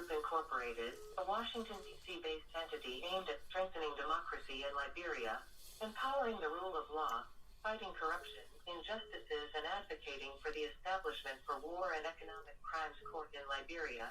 Group Incorporated, a Washington, D.C.-based entity aimed at strengthening democracy in Liberia, empowering the rule of law, fighting corruption, injustices, and advocating for the establishment for War and Economic Crimes Court in Liberia.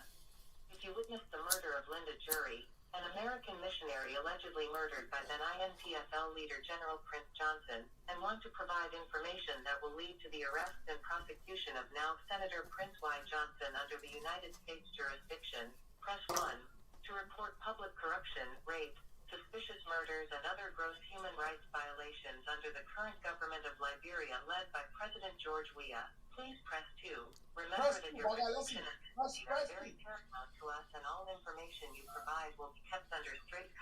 If you witnessed the murder of Linda Jury, an American missionary allegedly murdered by then INTFL leader General Prince Johnson, and want to provide information that will lead to the arrest and prosecution of now Senator Prince Weah Johnson under the United States jurisdiction, press 1. To report public corruption, rape, suspicious murders, and other gross human rights violations under the current government of Liberia led by President George Weah, please press 2. Remember that your information are very paramount to us, and all information you provide will be kept under strict.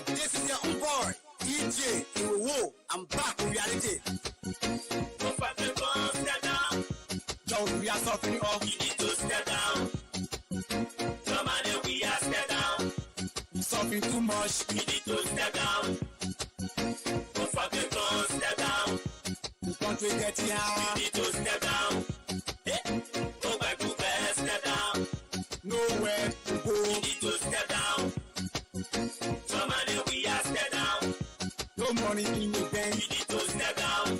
This is your own boy, DJ Weah. I'm back with reality. Don't we are suffering off. You need to step down. Come on, and we are step down. We suffering too much. You need to step down. Don't fucking go, step down. The country get here. You need to step down. Hey, go back to bed, step down. Nowhere to go. You need to step down. Come on, and we are step down. No money in the bank. You need to step down.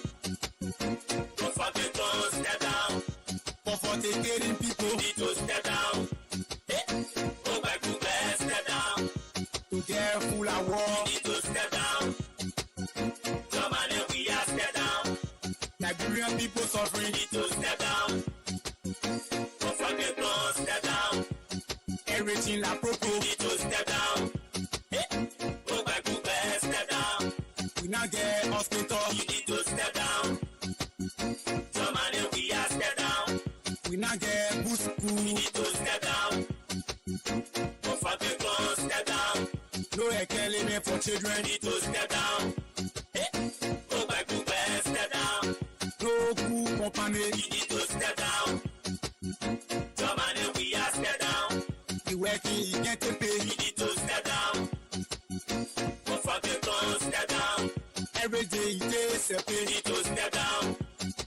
Don't fucking go, step down. For taking people. You need to step down. Hey, go back to bed, step down. To get full of war. You need to step down. Come on, and we are step down. Liberian people suffering. You need to step down. Don't fucking go, step down. Everything la propos. You need to step down. Hey, go back to bed, step down. We not get hospital. You need to step down. Come on, and we are step down. We not get good school. You need to step down. Don't fucking go, step down. No economy for children. You need to step down. Hey, go back to bed, step down. No good company. You need to step down. Come on, and we are step down. You working, you get to pay. You need to step down. Don't fucking go, step down. Every day you get You pay. need to step down.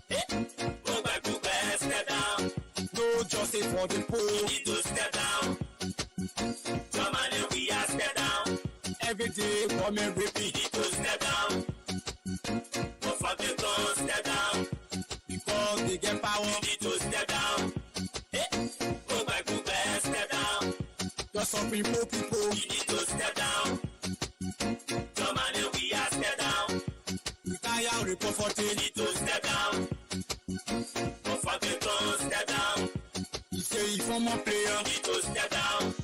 Hey, go back to bed, step down. No justice for the You poor. need to step down. Come on, and we are step down. Every day women You raping. need to step down. Don't fucking go, step down. Because they get power. You need to step down. Hey, go back to bed, step down. Just suffering poor people. You need to step down. Come on, and we are step down. We tired You comforting. need to step down. Don't fucking go, step down. You say you from a player. You need to step down.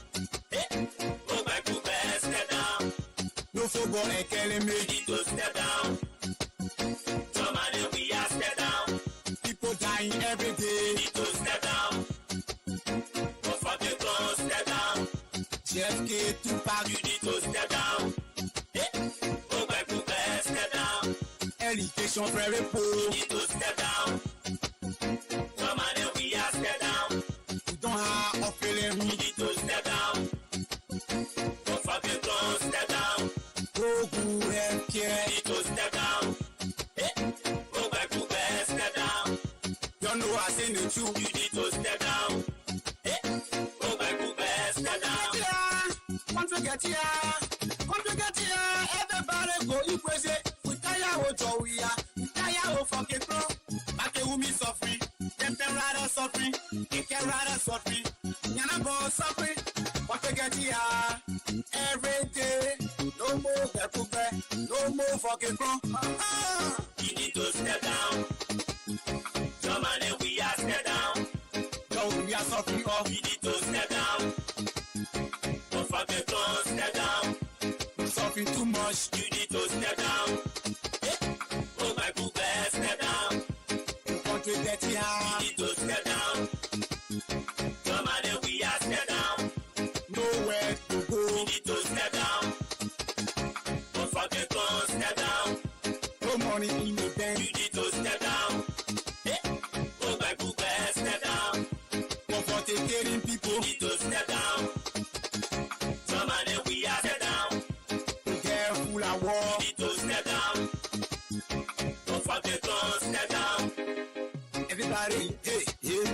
Hey, go back to bed, step down. No football You academy. need to step down. Come on, and we are step down. People dying every You day. need to step down. Don't fucking go, step down. JFK to pack. You need to step down. Hey, go back to bed, step down. Education very poor. You need to step down. Come on, and we are step down. We don't have a feeling. You need to step down. Don't fucking go, step down. No good health You care. need to step down. Hey, go back to bed, step down. You know I say the truth. You need to step down. Hey, go back to bed, step down. Come to get here. Come to get here. Everybody go eat crazy. We tire of Joey. We tire of fucking pro. Back who me suffering. Them rather suffering. They can rather suffering. Yana go suffering. What to get here? Every day. No more Galpohkpa. No more fucking pro. You need to step down. Come on, and we are step down. Yo, we are suffering off. You need to step down. Don't fucking go, step down. We suffering too much. You need to step down. Hey, go back to bed, step down. The country get here. You need to step down. everybody, hey, yeah,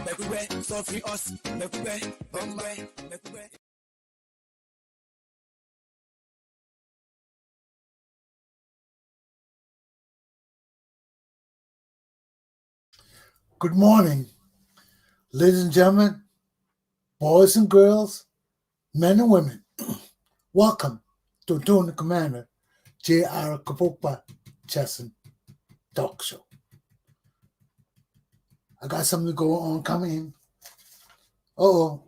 Bekube, suffering us, Bekube, Bombay, Bekube. Good morning, ladies and gentlemen, boys and girls, men and women. Welcome to the Commander Galpohkpa Chesson Talk Show. I got something to go on coming in.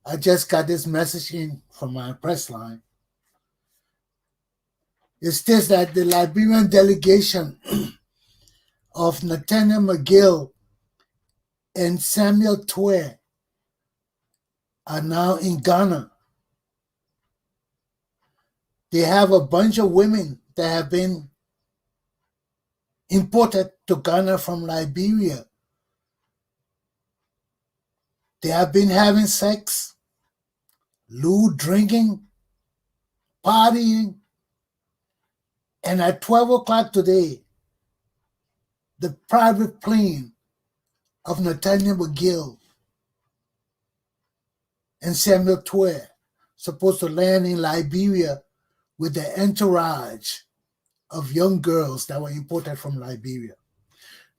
I just got this message in from my press line. It states that the Liberian delegation of Nathaniel McGill and Samuel Weah are now in Ghana. They have a bunch of women that have been imported to Ghana from Liberia. They have been having sex, lewd drinking, partying, and at 12 o'clock today, the private plane of Nathaniel McGill and Samuel Weah supposed to land in Liberia with the entourage of young girls that were imported from Liberia.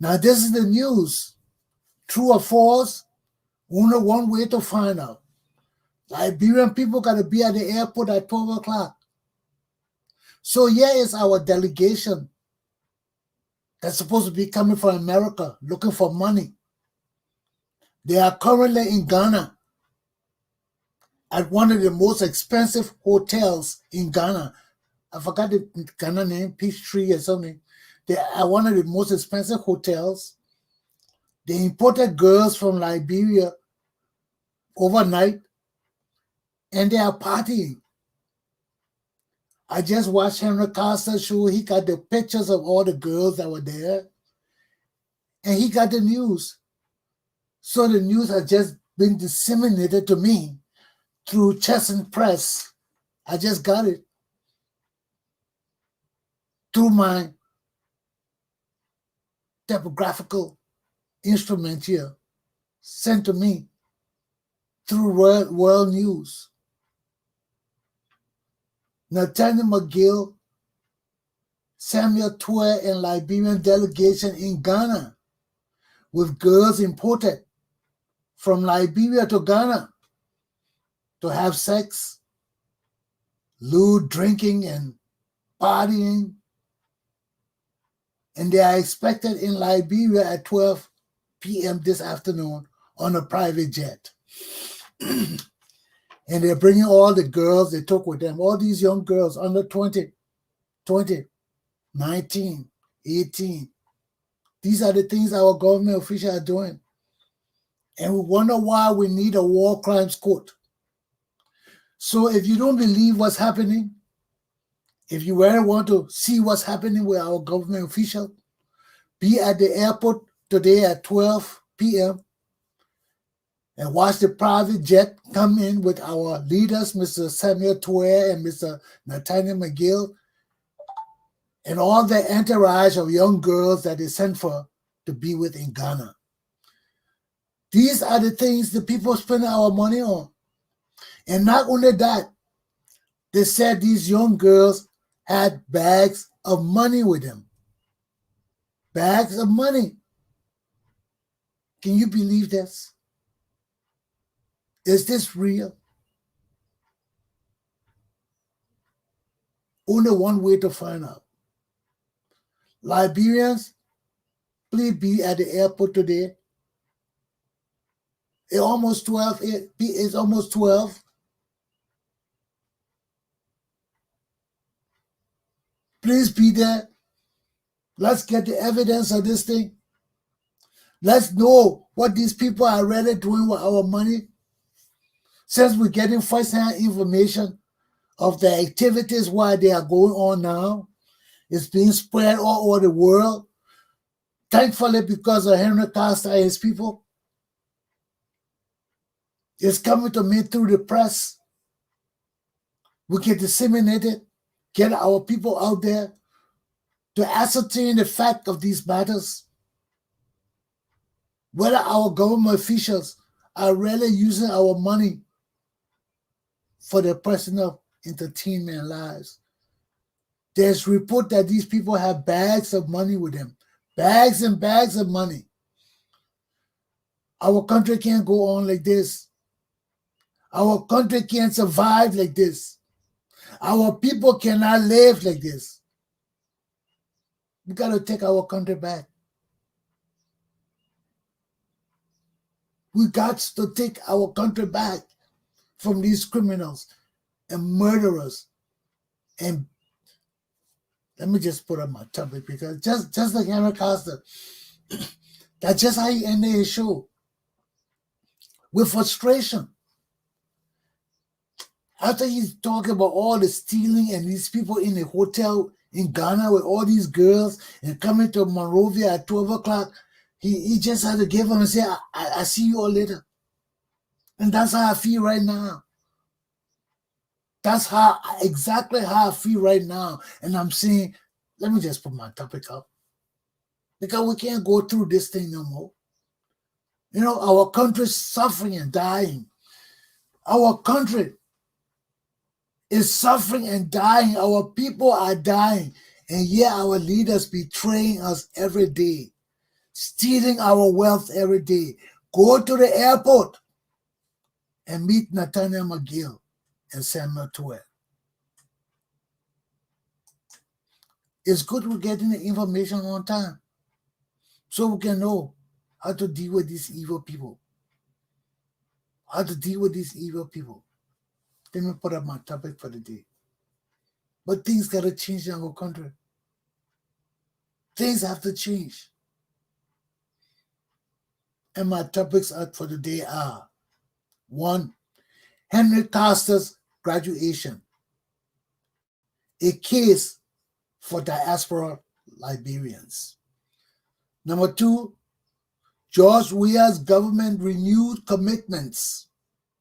Now, this is the news. True or false? Only one way to find out. Liberian people got to be at the airport at 12 o'clock. So here is our delegation that's supposed to be coming from America looking for money. They are currently in Ghana at one of the most expensive hotels in Ghana. I forgot the Ghana name, Peachtree or something. They are one of the most expensive hotels. They imported girls from Liberia overnight, and they are partying. I just watched Henry Costa show. He got the pictures of all the girls that were there, and he got the news. So the news has just been disseminated to me through Chesson Press. I just got it through my typographical instrument here, sent to me through World News. Nathaniel McGill, Samuel Weah, and Liberian delegation in Ghana with girls imported from Liberia to Ghana to have sex, lewd drinking, and partying. And they are expected in Liberia at 12 p.m. this afternoon on a private jet. And they're bringing all the girls they took with them, all these young girls under 20, 19, 18. These are the things our government officials are doing. And we wonder why we need a war crimes court. So if you don't believe what's happening, if you really want to see what's happening with our government official, be at the airport today at 12 p.m. and watch the private jet come in with our leaders, Mr. Samuel Weah and Mr. Nathaniel McGill, and all the entourage of young girls that they sent for to be with in Ghana. These are the things the people spend our money on. And not only that, they said these young girls had bags of money with them. Bags of money. Can you believe this? Is this real? Only one way to find out. Liberians, please be at the airport today. It's almost 12. It's almost 12. Please be there. Let's get the evidence of this thing. Let's know what these people are really doing with our money. Since we're getting first-hand information of the activities why they are going on now, it's being spread all over the world. Thankfully, because of Henry Costa and his people, it's coming to me through the press. We can disseminate it, get our people out there to ascertain the fact of these matters, whether our government officials are really using our money for their personal entertainment lives. There's report that these people have bags of money with them, bags and bags of money. Our country can't go on like this. Our country can't survive like this. Our people cannot live like this. We got to take our country back. We got to take our country back from these criminals and murderers. And let me just put up my topic, because just like Henry Costa, that's just how he ended his show. With frustration. After he's talking about all the stealing and these people in the hotel in Ghana with all these girls and coming to Monrovia at 12 o'clock, he just had to give them and say, I see you all later. And that's how I feel right now. That's exactly how I feel right now. And I'm saying, let me just put my topic up. Because we can't go through this thing no more. You know, our country's suffering and dying. Our country is suffering and dying. Our people are dying. And yet our leaders betraying us every day. Stealing our wealth every day. Go to the airport and meet Nathaniel McGill and Samuel Tuer. It's good we're getting the information on time so we can know how to deal with these evil people. How to deal with these evil people. Let me put up my topic for the day. But things got to change in our country. Things have to change. And my topics for the day are: 1, Henry Costa's graduation, a case for diaspora Liberians. Number 2, George Weah's government renewed commitments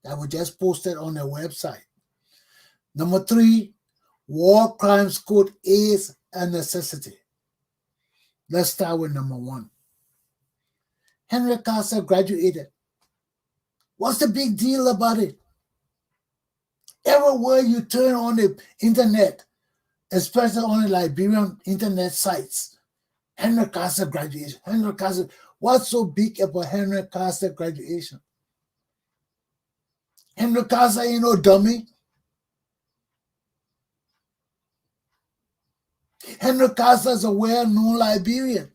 that were just posted on their website. Number 3, War Crimes Code is a necessity. Let's start with number 1. Henry Costa graduated. What's the big deal about it? Everywhere you turn on the internet, especially on the Liberian internet sites, Henry Costa graduation. Henry Costa. What's so big about Henry Costa graduation? Henry Costa ain't no dummy. Henry Costa is a well-known Liberian.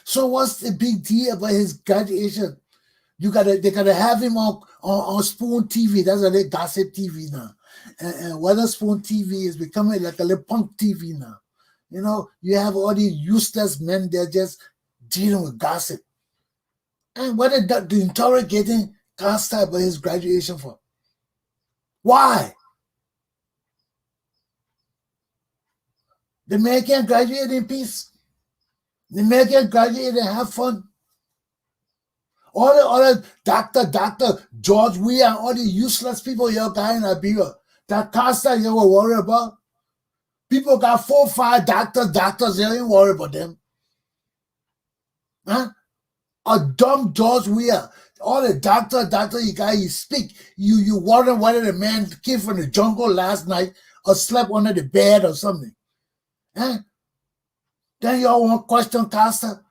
So what's the big deal about his graduation? They gotta have him on Spoon TV. That's a little gossip TV now. And whether Spoon TV is becoming like a little punk TV now. You know, you have all these useless men, they're just dealing with gossip. And what are the interrogating Costa about his graduation for? Why? The man can graduate in peace. The man can graduate and have fun. All the other Dr. George Weah, all the useless people you're got in Liberia, that Costa you were worried about. People got 4 or 5 doctors, you ain't worried about them. Huh? A dumb George Weah. All the doctor you got, you speak. You wonder whether the man came from the jungle last night or slept under the bed or something. Huh? Then y'all want to question Costa?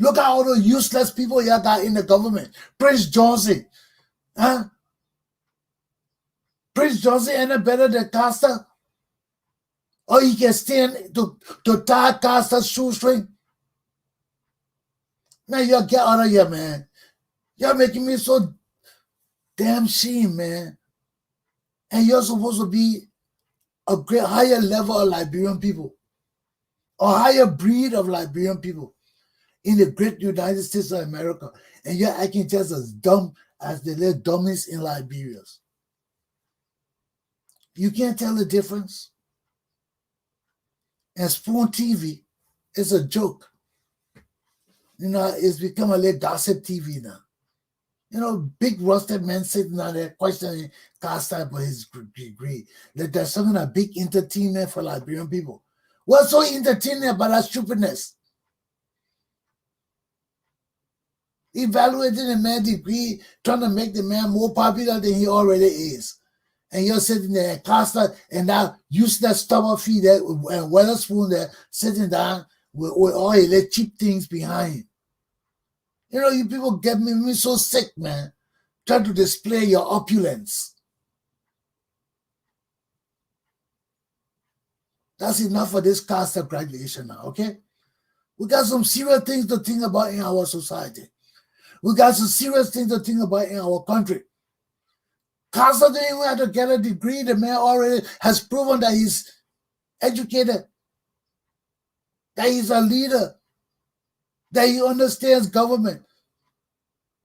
Look at all the useless people y'all got in the government. Prince Johnson. Huh? Prince Johnson ain't better than Costa? Or he can stand to tie Costa's shoestring? Now y'all get out of here, man. Y'all making me so damn shame, man. And you're supposed to be a great higher level of Liberian people. A higher breed of Liberian people in the great United States of America. And you're acting just as dumb as the little dummies in Liberia. You can't tell the difference. And Spoon TV is a joke. You know, it's become a little gossip TV now. Big rusted men sitting down there questioning Costa about his degree. That there's something a big entertainment for Liberian people. What's so entertaining about that stupidness? Evaluating a man's degree, trying to make the man more popular than he already is. And you're sitting there at Costa and now using that stubborn feet there and Weatherspoon there sitting down with all your little cheap things behind him. You people get me so sick, man. Try to display your opulence. That's enough for this Costa graduation now, okay? We got some serious things to think about in our society. We got some serious things to think about in our country. Costa didn't even have to get a degree. The man already has proven that he's educated, that he's a leader, that he understands government.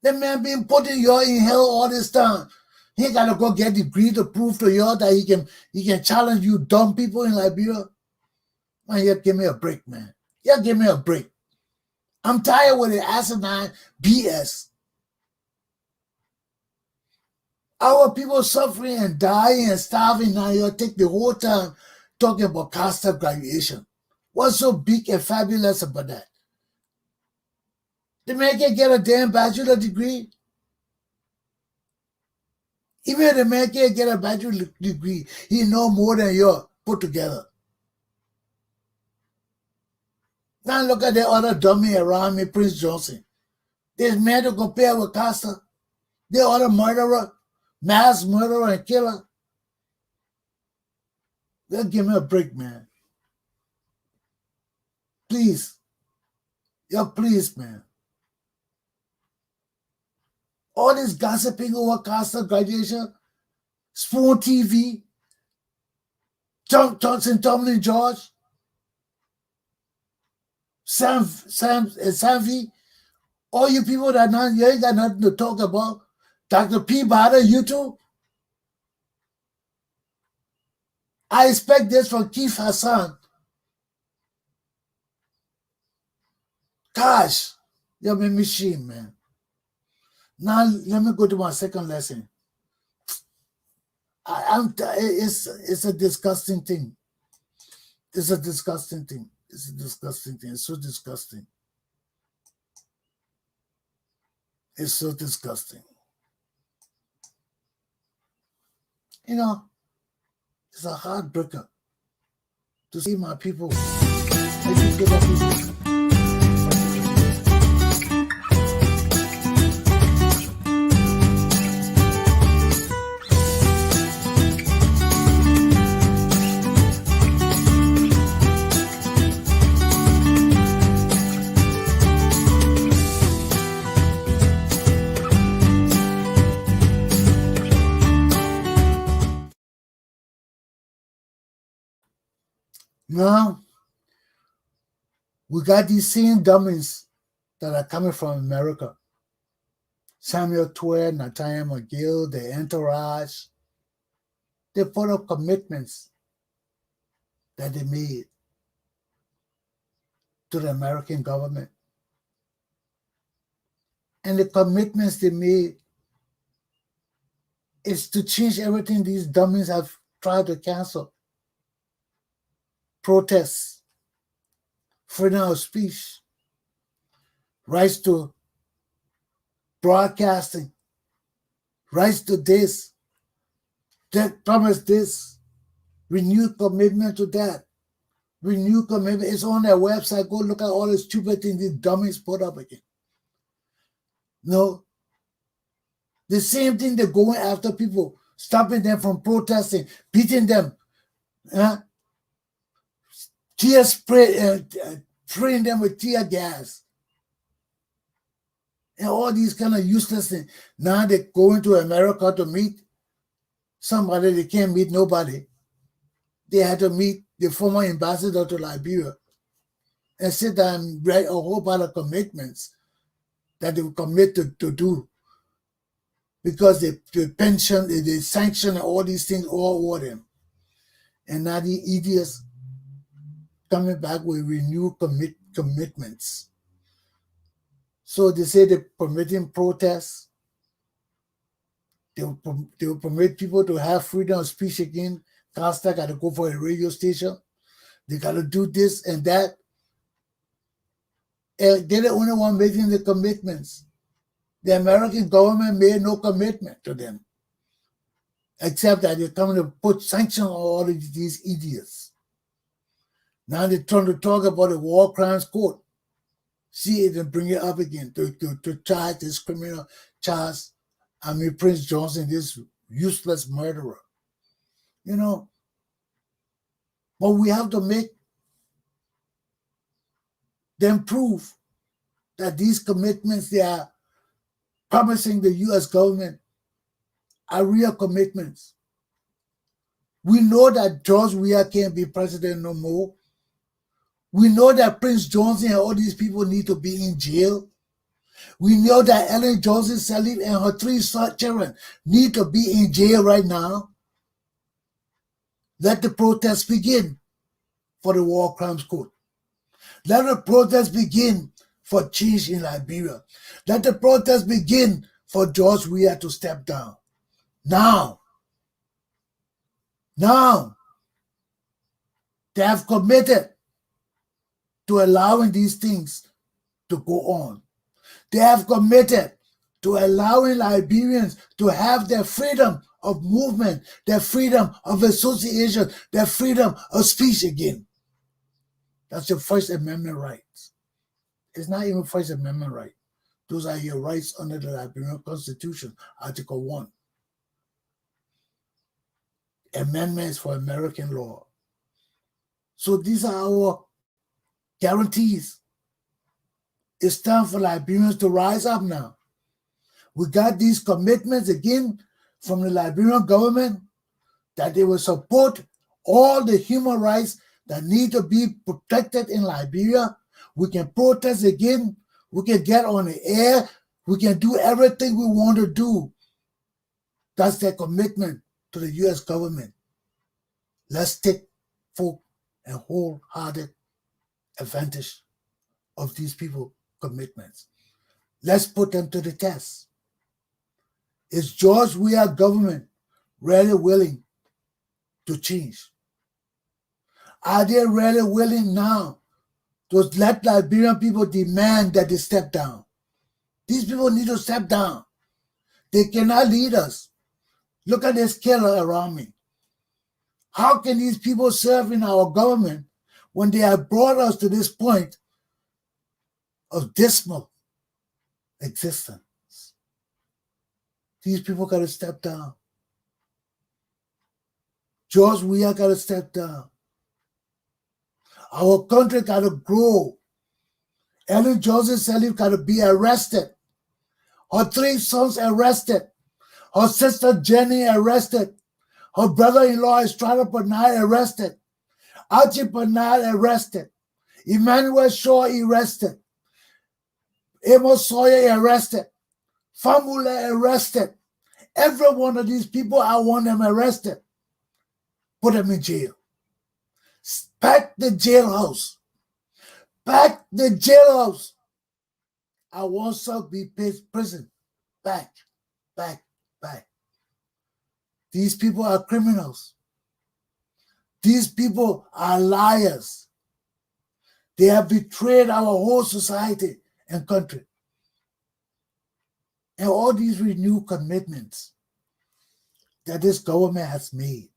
The man been putting you in hell all this time. He got to go get a degree to prove to you that he can challenge you dumb people in Liberia. Man, yeah, give me a break, man. Yeah, give me a break. I'm tired with the asinine BS. Our people suffering and dying and starving now. You take the whole time talking about Costa graduation. What's so big and fabulous about that? The man can get a damn bachelor degree. Even if the man can't get a bachelor degree, he know more than you put together. Now look at the other dummy around me, Prince Johnson. This man to compare with Costa. The other murderer, mass murderer and killer. They'll give me a break, man. Please. Yeah, please, man. All this gossiping over Costa graduation, Spoon TV, Johnson, Tomlin, George, Samvi, all you people that you ain't got nothing to talk about. Dr. P. Bada, you too. I expect this from Keith Hassan. Gosh, you're a machine, man. Now let me go to my second lesson. It's a disgusting thing. It's a disgusting thing. It's a disgusting thing. It's so disgusting. It's so disgusting. It's a heartbreaker to see my people. Now, we got these same dummies that are coming from America. Samuel Twer, Nathaniel McGill, the entourage. They put up commitments that they made to the American government. And the commitments they made is to change everything these dummies have tried to cancel. Protests, freedom of speech, rights to broadcasting, rights to this, that promise this, renewed commitment to that, renewed commitment. It's on their website. Go look at all the stupid things these dummies put up again. No. The same thing they're going after people, stopping them from protesting, beating them, tear spray, spraying them with tear gas. And all these kind of useless things. Now they're going to America to meet somebody. They can't meet nobody. They had to meet the former ambassador to Liberia and sit down and write a whole bunch of commitments that they will commit to do. Because they pension, they sanction all these things all over them. And now the idiots coming back with renewed commitments. So they say they're permitting protests, They will permit people to have freedom of speech again. Costa got to go for a radio station. They got to do this and that. And they're the only one making the commitments. The American government made no commitment to them, except that they're coming to put sanctions on all of these idiots. Now they're trying to talk about a war crimes court. See it and bring it up again to charge this criminal charge. Prince Johnson, this useless murderer. You know, but we have to make them prove that these commitments they are promising the U.S. government are real commitments. We know that George Weah can't be president no more. We know that Prince Johnson and all these people need to be in jail. We know that Ellen Johnson Sirleaf and her 3 children need to be in jail right now. Let the protests begin for the War Crimes Court. Let the protests begin for change in Liberia. Let the protests begin for George Weah to step down. Now, they have committed to allowing these things to go on. They have committed to allowing Liberians to have their freedom of movement, their freedom of association, their freedom of speech again. That's your First Amendment rights. It's not even First Amendment right. Those are your rights under the Liberian Constitution, Article 1. Amendments for American law. So these are our guarantees. It's time for Liberians to rise up now. We got these commitments again from the Liberian government that they will support all the human rights that need to be protected in Liberia. We can protest again. We can get on the air. We can do everything we want to do. That's their commitment to the U.S. government. Let's take full and wholehearted advantage of these people's commitments. Let's put them to the test. Is George Weah government really willing to change? Are they really willing now to let Liberian people demand that they step down? These people need to step down. They cannot lead us. Look at this killer around me. How can these people serve in our government when they have brought us to this point of dismal existence? These people got to step down. George Weah got to step down. Our country got to grow. Ellen Johnson Sirleaf got to be arrested. Her 3 sons arrested. Her sister Jenny arrested. Her brother-in-law Estrada Bernard arrested. Archie Bernard arrested. Emmanuel Shaw arrested. Amos Sawyer arrested. Famula arrested. Every one of these people, I want them arrested. Put them in jail. Pack the jailhouse. Pack the jailhouse. I want South Beach prison. Back. These people are criminals. These people are liars. They have betrayed our whole society and country. And all these renewed commitments that this government has made,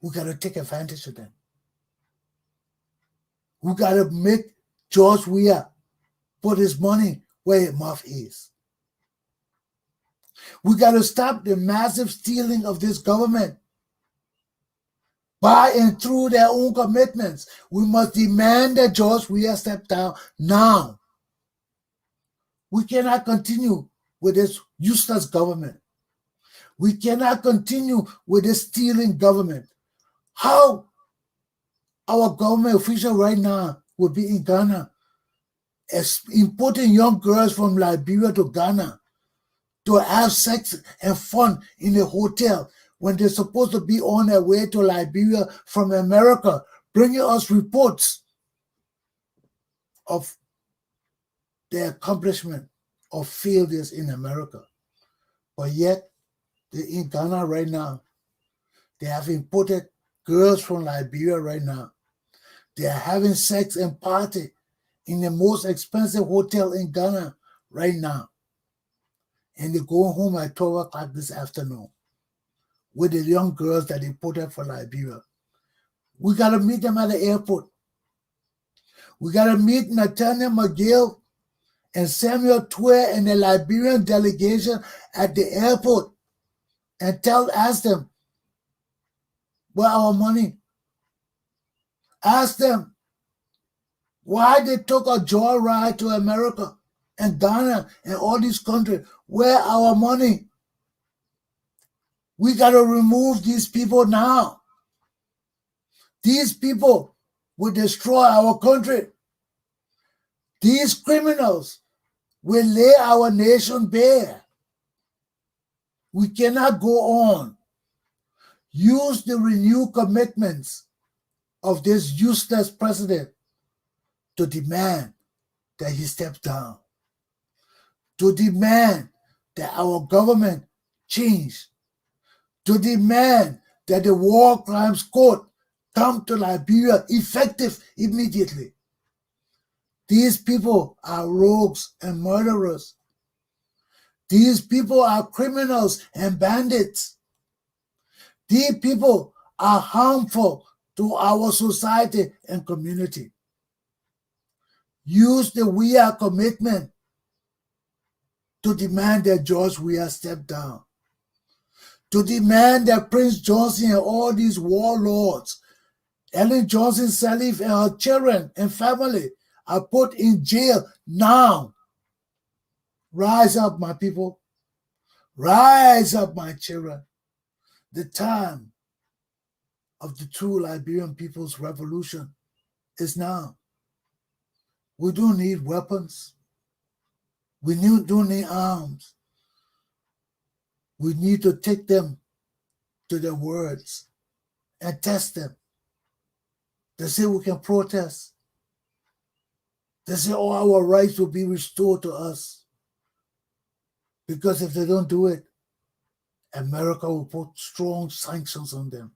we got to take advantage of them. We got to make George Weah put his money where his mouth is. We got to stop the massive stealing of this government by and through their own commitments. We must demand that George Weah step down now. We cannot continue with this useless government. We cannot continue with this stealing government. How our government official right now will be in Ghana, importing young girls from Liberia to Ghana to have sex and fun in a hotel when they're supposed to be on their way to Liberia from America, bringing us reports of their accomplishment of failures in America. But yet, in Ghana right now, they have imported girls from Liberia right now. They are having sex and party in the most expensive hotel in Ghana right now. And they're going home at 12 o'clock this afternoon with the young girls that they imported from Liberia. We got to meet them at the airport. We got to meet Nathaniel McGill and Samuel Twer and the Liberian delegation at the airport and ask them, where our money? Ask them why they took a joyride to America and Ghana and all these countries. Where our money? We got to remove these people now. These people will destroy our country. These criminals will lay our nation bare. We cannot go on. Use the renewed commitments of this useless president to demand that he steps down, to demand that our government change, to demand that the War Crimes Court come to Liberia effective immediately. These people are rogues and murderers. These people are criminals and bandits. These people are harmful to our society and community. Use the Weah commitment to demand that George Weah step down, to demand that Prince Johnson and all these warlords, Ellen Johnson Sirleaf and her children and family are put in jail now. Rise up, my people. Rise up, my children. The time of the true Liberian people's revolution is now. We don't need weapons. We don't need arms. We need to take them to their words and test them. They say we can protest. They say all our rights will be restored to us. Because if they don't do it, America will put strong sanctions on them.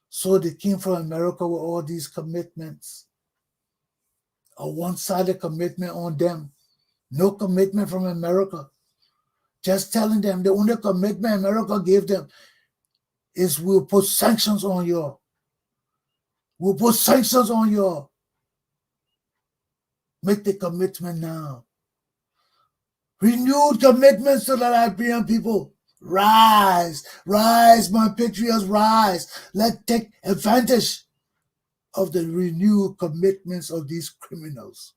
So they came from America with all these commitments. A one-sided commitment on them. No commitment from America. Just telling them the only commitment America gave them is we'll put sanctions on you. We'll put sanctions on you. Make the commitment now. Renewed commitments to the Liberian people. Rise, rise, my patriots, rise. Let's take advantage of the renewed commitments of these criminals.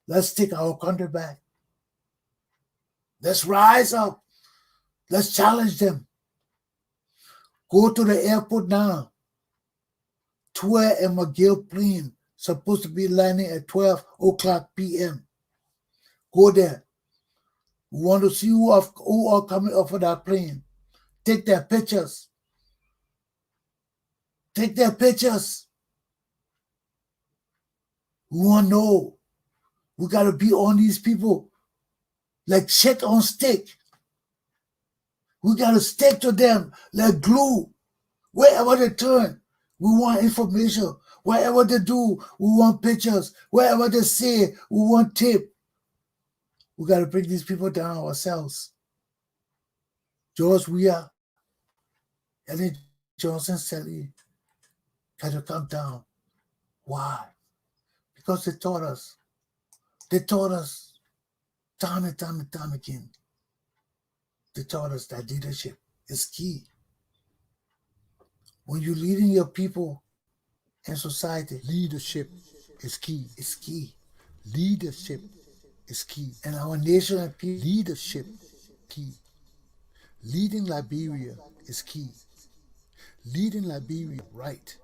Let's take our country back. Let's rise up. Let's challenge them. Go to the airport now. Twer and McGill plane supposed to be landing at 12 o'clock p.m. Go there. We want to see who are coming off of that plane. Take their pictures. Take their pictures. We want to know. We got to be on these people like shit on stick. We got to stick to them like glue. Wherever they turn, we want information. Wherever they do, we want pictures. Wherever they say, we want tip. We got to bring these people down ourselves. George Weah, Ellen Johnson Sirleaf got to come down. Why? Because they taught us. They taught us time and time and time again. They taught us that leadership is key. When you're leading your people and society, leadership is key. It's key. Leadership is key. And our nation and people, leadership key. Leading Liberia is key. Leading Liberia right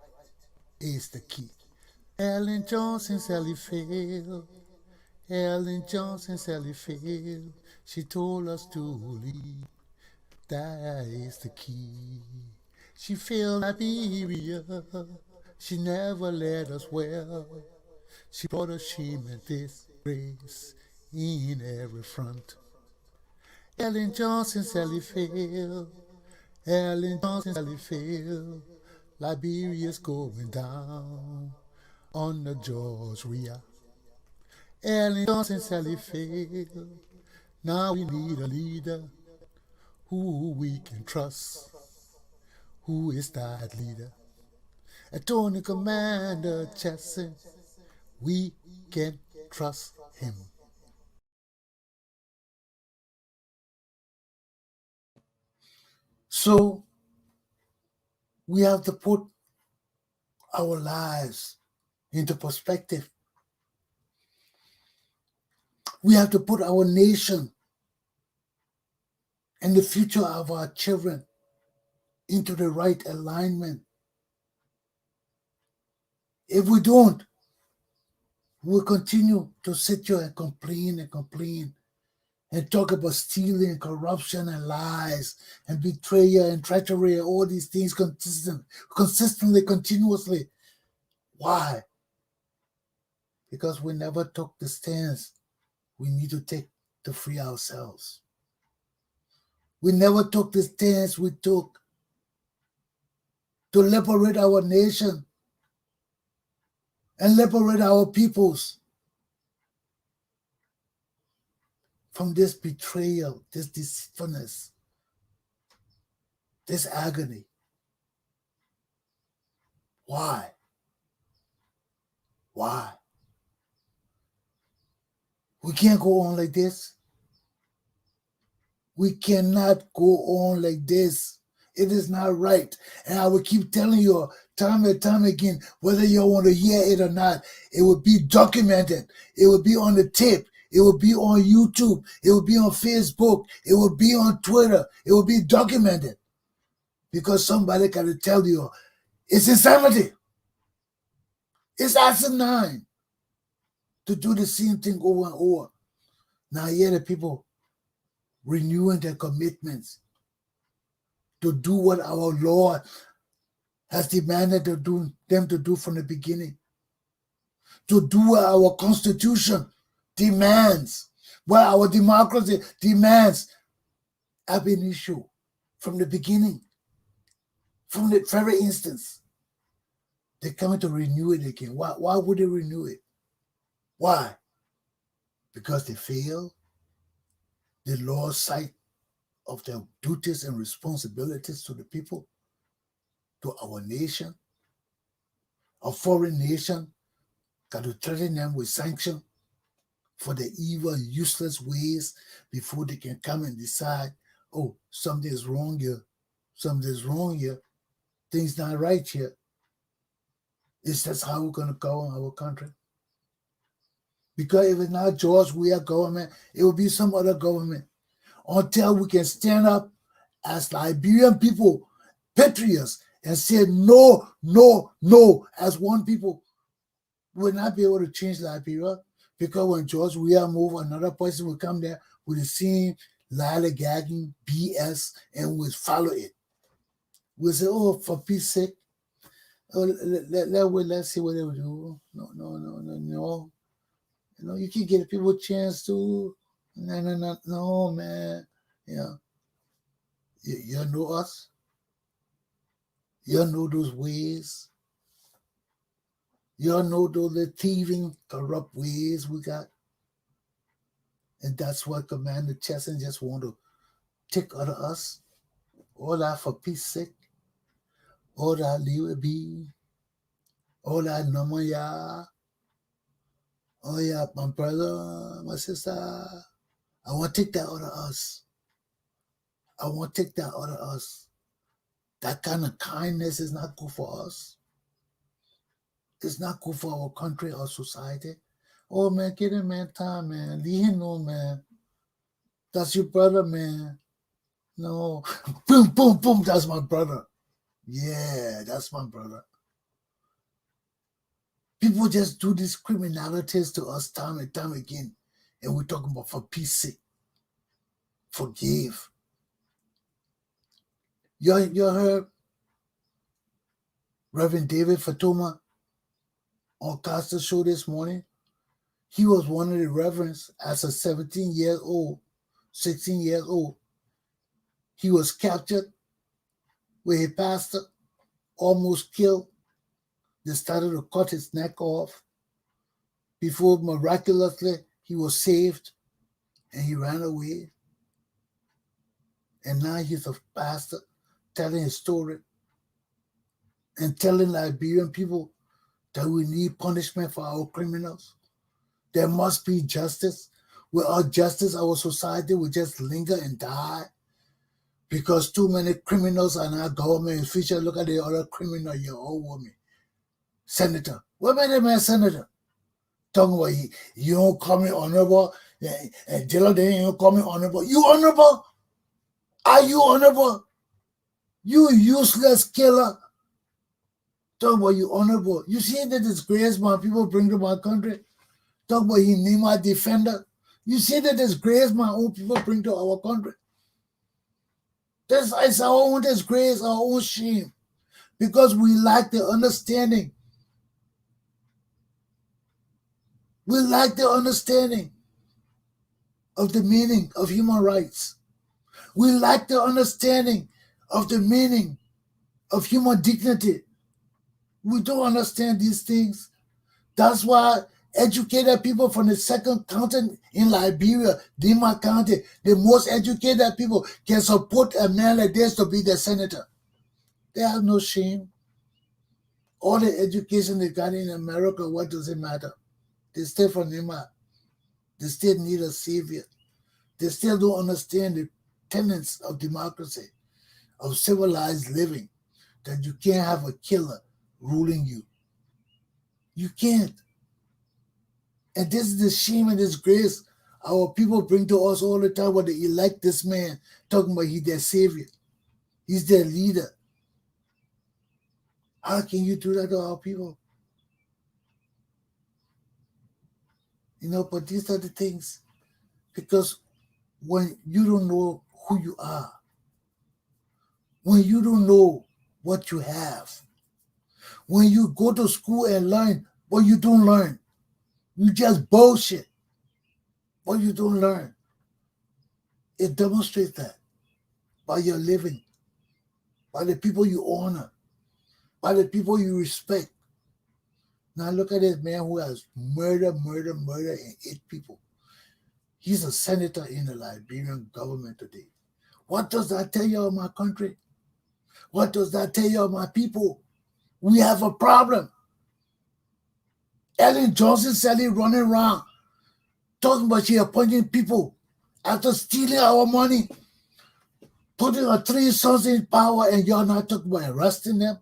is the key. Ellen Johnson Sirleaf failed. Ellen Johnson Sirleaf failed. She told us to leave. That is the key. She failed Liberia. She never led us well. She brought us shame and disgrace in every front. Ellen Johnson, Sally Field. Ellen Johnson, Sally Field. Liberia's going down on the George Weah. Ellen Johnson, Sally Field. Now we need a leader who we can trust. Who is that leader? Attorney Commander Chesson. We can trust him. So we have to put our lives into perspective. We have to put our nation and the future of our children into the right alignment. If we don't, we'll continue to sit here and complain and talk about stealing, corruption, and lies, and betrayal and treachery, and all these things consistently, continuously. Why? Because we never took the stance we need to take to free ourselves. We never took the stance we took to liberate our nation and liberate our peoples from this betrayal, this deceitfulness, this agony. Why? Why? We can't go on like this. We cannot go on like this. It is not right. And I will keep telling you time and time again, whether you want to hear it or not, it will be documented. It will be on the tape. It will be on YouTube. It will be on Facebook. It will be on Twitter. It will be documented. Because somebody got to tell you, it's insanity. It's asinine to do the same thing over and over. Now here the people renewing their commitments to do what our Lord has demanded them to do from the beginning. To do what our Constitution demands, what our democracy demands, have been issued from the beginning, from the very instance. They're coming to renew it again. Why would they renew it? Why? Because they fail. They lost sight of their duties and responsibilities to the people, to our nation. A foreign nation got to threaten them with sanction for their evil and useless ways before they can come and decide, oh, something is wrong here. Something is wrong here. Things not right here. Is that how we're going to govern our country? Because if it's not George Weah government, it will be some other government. Until we can stand up as Liberian people, patriots, and say no, no, no, as one people, we will not be able to change Liberia. Because when George Weah moved, another person will come there with the same lollygagging BS and will follow it. We'll say, oh, for peace sake, oh, let's see what they will do. No. You know, you can give people a chance to. No, man. Yeah. You know us. You know those ways. You know those thieving, corrupt ways we got. And that's what Commander Chesson just want to take out of us. All that for peace sake. All that leave it be. All that no ya. Oh yeah, my brother, my sister. I want to take that out of us. I want to take that out of us. That kind of kindness is not good for us. It's not good for our country or society. Oh man, give him man time, man. Leave him know, man. That's your brother, man. No. Boom, boom, boom. That's my brother. Yeah, that's my brother. People just do these criminalities to us time and time again. And we're talking about for peace sake. Forgive. You heard Reverend David Fatuma on Costa show this morning? He was one of the reverends as a 17-year-old 16 years old. He was captured with a pastor, almost killed. They started to cut his neck off. Before miraculously he was saved and he ran away. And now he's a pastor telling his story and telling Liberian people that we need punishment for our criminals. There must be justice. Without justice, our society will just linger and die because too many criminals are in our government. In future, look at the other criminal, your old woman, senator. What made him a senator? Talking about you don't call me honorable, and Dilla, they don't call me honorable. You honorable? Are you honorable? You useless killer. Talk about you honorable. You see the disgrace my people bring to my country? Talk about he name my defender. You see the disgrace my own people bring to our country? This is our own disgrace, our own shame. Because we lack the understanding. We lack the understanding of the meaning of human rights. We lack the understanding of the meaning of human dignity. We don't understand these things. That's why educated people from the second county in Liberia, Dima County, the most educated people can support a man like this to be the senator. They have no shame. All the education they got in America, what does it matter? They still from Nima. They still need a savior. They still don't understand the tenets of democracy, of civilized living, that you can't have a killer ruling you. You can't. And this is the shame and disgrace our people bring to us all the time when they elect this man, talking about he's their savior. He's their leader. How can you do that to our people? You know, but these are the things. Because when you don't know who you are, when you don't know what you have, when you go to school and learn, but you don't learn, you just bullshit, but you don't learn. It demonstrates that by your living, by the people you honor, by the people you respect. Now look at this man who has murdered, and 8 people. He's a senator in the Liberian government today. What does that tell you of my country? What does that tell you of my people? We have a problem. Ellen Johnson said he running around talking about she appointing people after stealing our money, putting her 3 sons in power, and you're not talking about arresting them.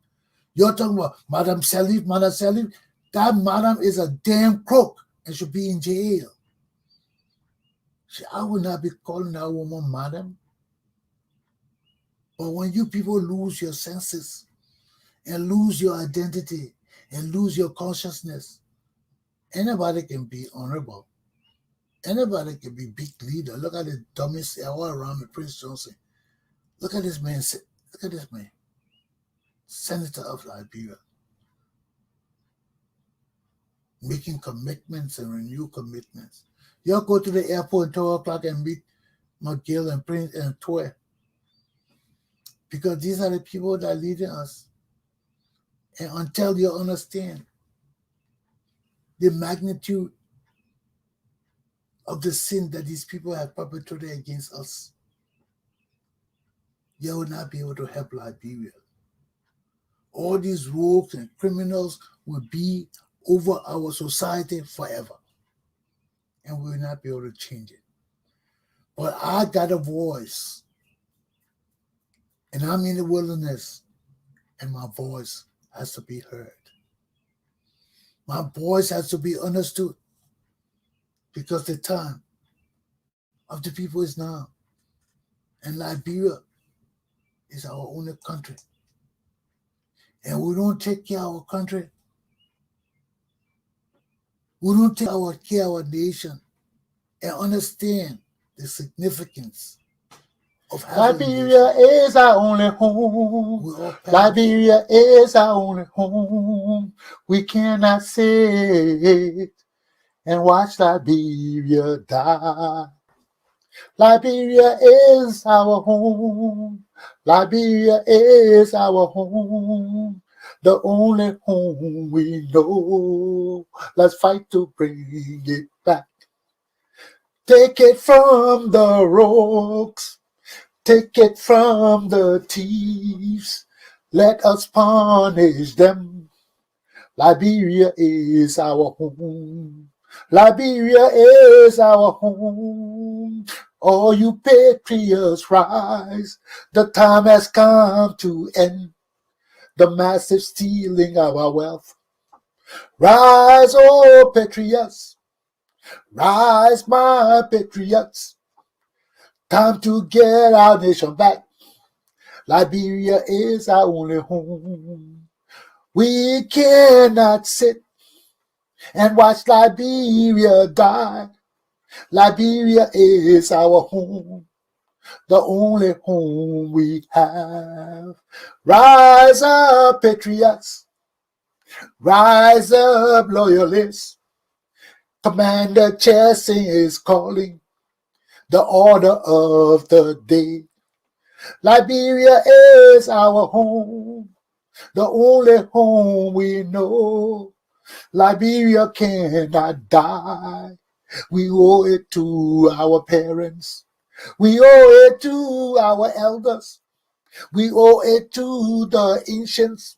You're talking about Madam Salif. That madam is a damn crook and should be in jail. I would not be calling that woman madam. But when you people lose your senses and lose your identity and lose your consciousness, anybody can be honorable. Anybody can be big leader. Look at the dumbest all around me, Prince Johnson. Look at this man. Look at this man. Senator of Liberia. Making commitments and renew commitments. Y'all go to the airport at 12 o'clock and meet McGill and Prince and Toy. Because these are the people that are leading us. And until you understand the magnitude of the sin that these people have perpetrated against us, you will not be able to help Liberia. All these rogues and criminals will be over our society forever. And we will not be able to change it. But I got a voice. And I'm in the wilderness. And my voice has to be heard. My voice has to be understood. Because the time of the people is now. And Liberia is our only country. And we don't take care of our country. We don't take care of our nation and understand the significance of Liberia is our only home. Liberia is our only home. We cannot sit and watch Liberia die. Liberia is our home. Liberia is our home. The only home we know. Let's fight to bring it back. Take it from the rogues. Take it from the thieves. Let us punish them. Liberia is our home. Liberia is our home. All you patriots rise. The time has come to end the massive stealing of our wealth. Rise, oh patriots. Rise, my patriots. Time to get our nation back. Liberia is our only home. We cannot sit and watch Liberia die. Liberia is our home, the only home we have. Rise up, patriots. Rise up, loyalists. Commander Chesson is calling the order of the day. Liberia is our home, the only home we know. Liberia cannot die. We owe it to our parents. We owe it to our elders. We owe it to the ancients.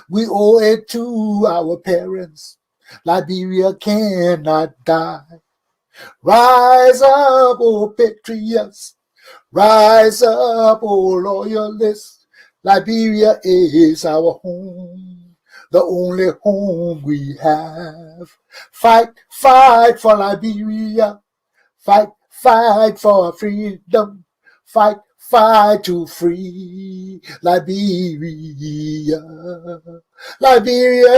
We owe it to our parents. Liberia cannot die. Rise up, oh patriots. Rise up, oh loyalists. Liberia is our home, the only home we have. Fight, fight for Liberia. Fight, fight for freedom. Fight, fight to free Liberia. Liberia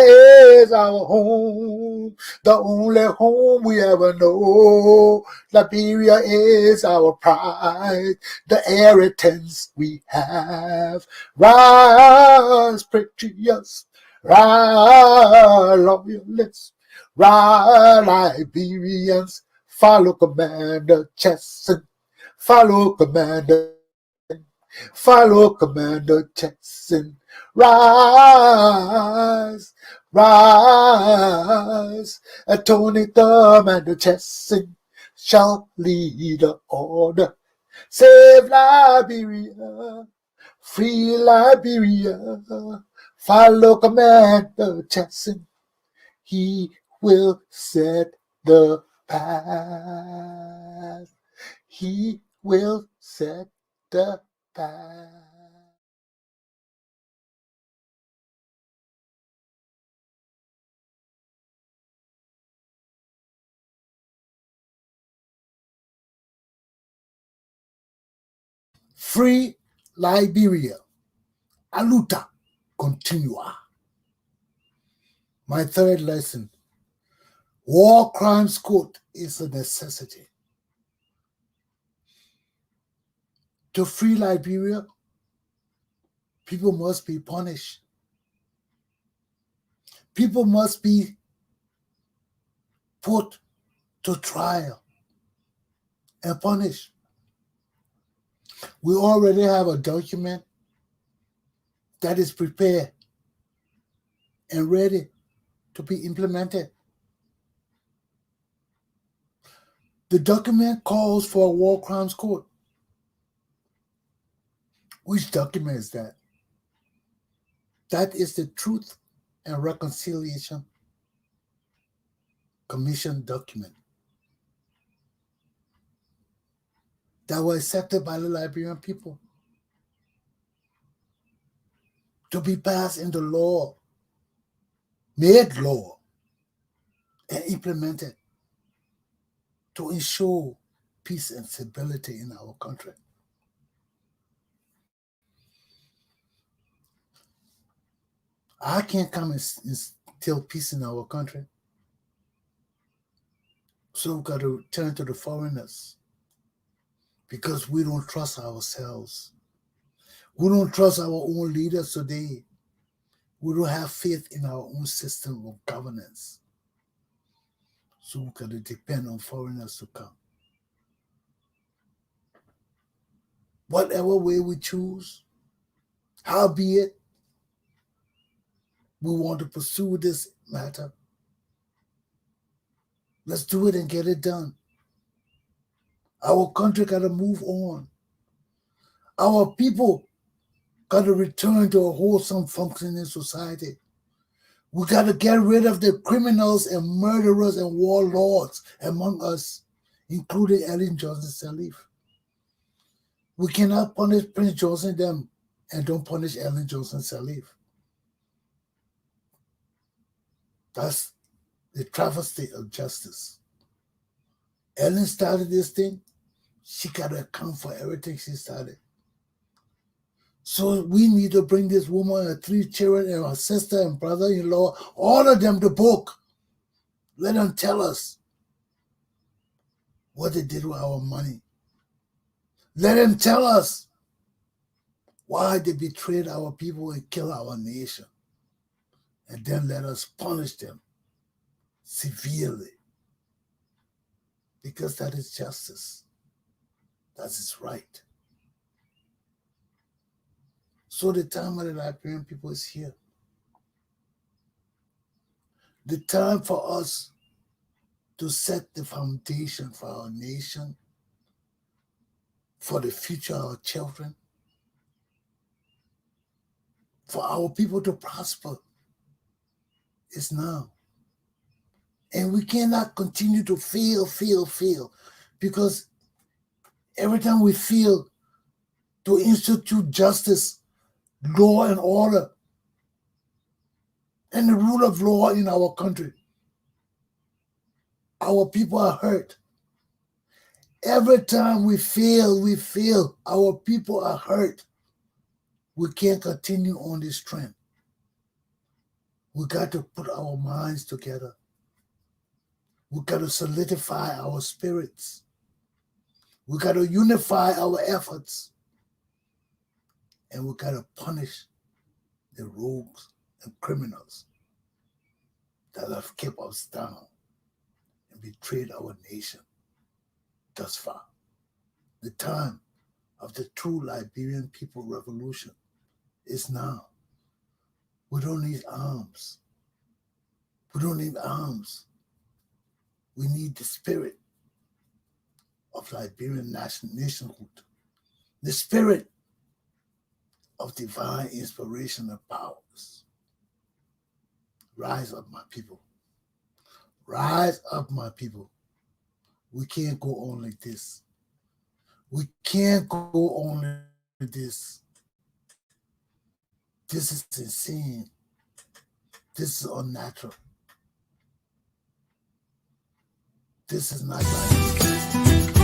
is our home, the only home we ever know. Liberia is our pride, the inheritance we have. Rise, patriots, rise, loyalists, rise, Liberians. Follow Commander Chesson. Follow Commander. Follow Commander Chesson. Rise, rise. Attorney Commander Chesson shall lead the order. Save Liberia. Free Liberia. Follow Commander Chesson. He will set the path. He will set the path. Free Liberia. Aluta continua. My third lesson. War crimes court is a necessity. To free Liberia, people must be punished. People must be put to trial and punished. We already have a document that is prepared and ready to be implemented. The document calls for a war crimes court. Which document is that? That is the Truth and Reconciliation Commission document that was accepted by the Liberian people to be passed into law, made law, and implemented to ensure peace and stability in our country. I can't come and instill peace in our country. So we've got to turn to the foreigners because we don't trust ourselves. We don't trust our own leaders today. We don't have faith in our own system of governance. So we've got to depend on foreigners to come. whatever way we choose. Howbeit, we want to pursue this matter. Let's do it and get it done. Our country got to move on. Our people got to return to a wholesome functioning society. We got to get rid of the criminals and murderers and warlords among us, including Ellen Johnson Sirleaf. We cannot punish Prince Johnson them and don't punish Ellen Johnson Sirleaf. That's the travesty of justice. Ellen started this thing. She got to account for everything she started. So we need to bring this woman, her 3 children, and her sister and brother-in-law, all of them to book. Let them tell us what they did with our money. Let them tell us why they betrayed our people and killed our nation. And then let us punish them severely. Because that is justice. That is right. So the time of the Liberian people is here. The time for us to set the foundation for our nation, for the future of our children, for our people to prosper is now. And we cannot continue to fail, because every time we fail to institute justice, law and order, and the rule of law in our country, our people are hurt. Every time we fail, our people are hurt. We can't continue on this trend. We got to put our minds together. We got to solidify our spirits. We got to unify our efforts. And we got to punish the rogues and criminals that have kept us down and betrayed our nation thus far. The time of the true Liberian people revolution is now. We don't need arms. We don't need arms. We need the spirit of Liberian nationhood, the spirit of divine inspiration and powers. Rise up, my people. Rise up, my people. We can't go on like this. We can't go on like this. This is insane. This is unnatural. This is not right.